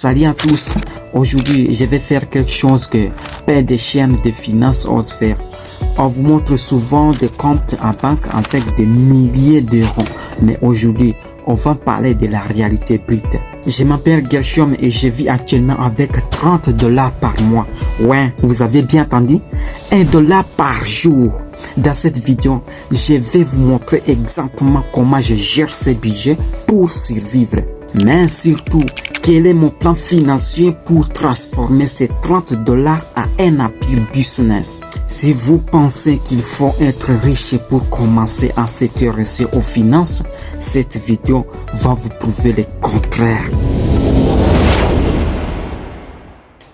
Salut à tous, aujourd'hui je vais faire quelque chose que peu de chaînes de finances osent faire. On vous montre souvent des comptes en banque avec des milliers d'euros, mais aujourd'hui on va parler de la réalité brute. Je m'appelle Gershom et je vis actuellement avec $30 par mois. Ouais, vous avez bien entendu, $1 par jour. Dans cette vidéo, je vais vous montrer exactement comment je gère ce budget pour survivre. Mais surtout, quel est mon plan financier pour transformer ces $30 à un happy business? Si vous pensez qu'il faut être riche pour commencer à s'intéresser aux finances, cette vidéo va vous prouver le contraire.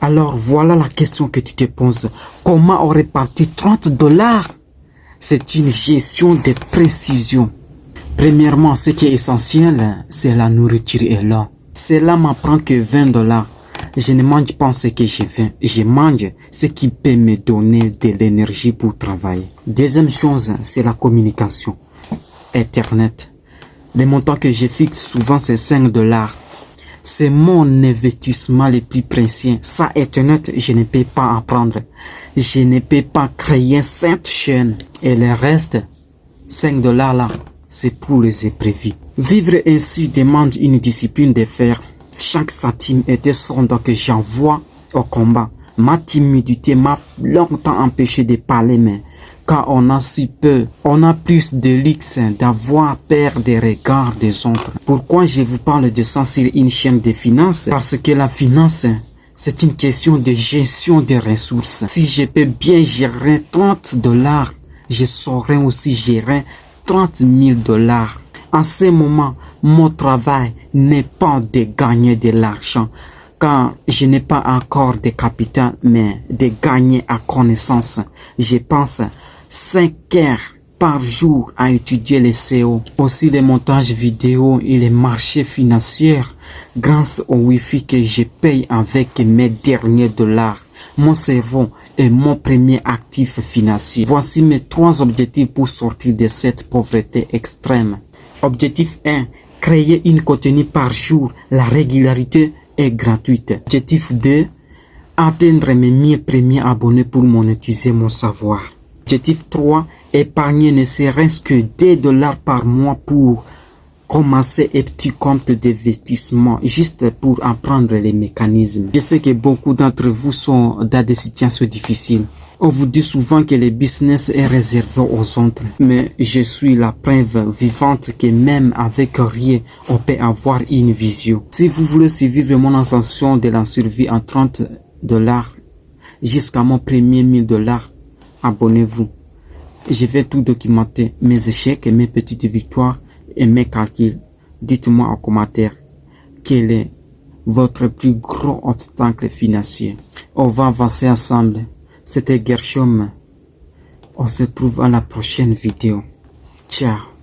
Alors voilà la question que tu te poses. Comment on répartit $30? C'est une gestion de précision. Premièrement, ce qui est essentiel, c'est la nourriture et l'eau. Cela m'apprend que $20. Je ne mange pas ce que je veux. Je mange ce qui peut me donner de l'énergie pour travailler. Deuxième chose, c'est la communication. Internet. Le montant que je fixe souvent, c'est $5. C'est mon investissement le plus précieux. Sans Internet, je ne peux pas apprendre. Je ne peux pas créer cette chaîne. Et le reste, $5 là, c'est pour les imprévus. Vivre ainsi demande une discipline de fer. Chaque centime est un soldat que j'envoie au combat. Ma timidité m'a longtemps empêché de parler, mais quand on a si peu, on a plus de luxe d'avoir peur des regards des autres. Pourquoi je vous parle de ça sur une chaîne de finances? Parce que la finance, c'est une question de gestion des ressources. Si je peux bien gérer $30, je saurais aussi gérer $30,000. En ce moment, mon travail n'est pas de gagner de l'argent, car je n'ai pas encore de capital, mais de gagner à connaissance. Je pense 5 heures par jour à étudier les SEO, aussi le montage vidéo et les marchés financiers, grâce au Wi-Fi que je paye avec mes derniers dollars. Mon cerveau est mon premier actif financier. Voici mes 3 objectifs pour sortir de cette pauvreté extrême. Objectif 1. Créer une contenu par jour. La régularité est gratuite. Objectif 2. Atteindre mes 1000 premiers abonnés pour monétiser mon savoir. Objectif 3. Épargner ne serait-ce que $2 par mois pour commencer un petit compte d'investissement juste pour apprendre les mécanismes. Je sais que beaucoup d'entre vous sont dans des situations difficiles. On vous dit souvent que le business est réservé aux autres, mais je suis la preuve vivante que même avec rien, on peut avoir une vision. Si vous voulez suivre mon ascension de la survie en $30 jusqu'à mon premier $1000, abonnez-vous. Je vais tout documenter, mes échecs, mes petites victoires et mes calculs. Dites-moi en commentaire quel est votre plus gros obstacle financier. On va avancer ensemble. C'était Gershom. On se trouve à la prochaine vidéo. Ciao.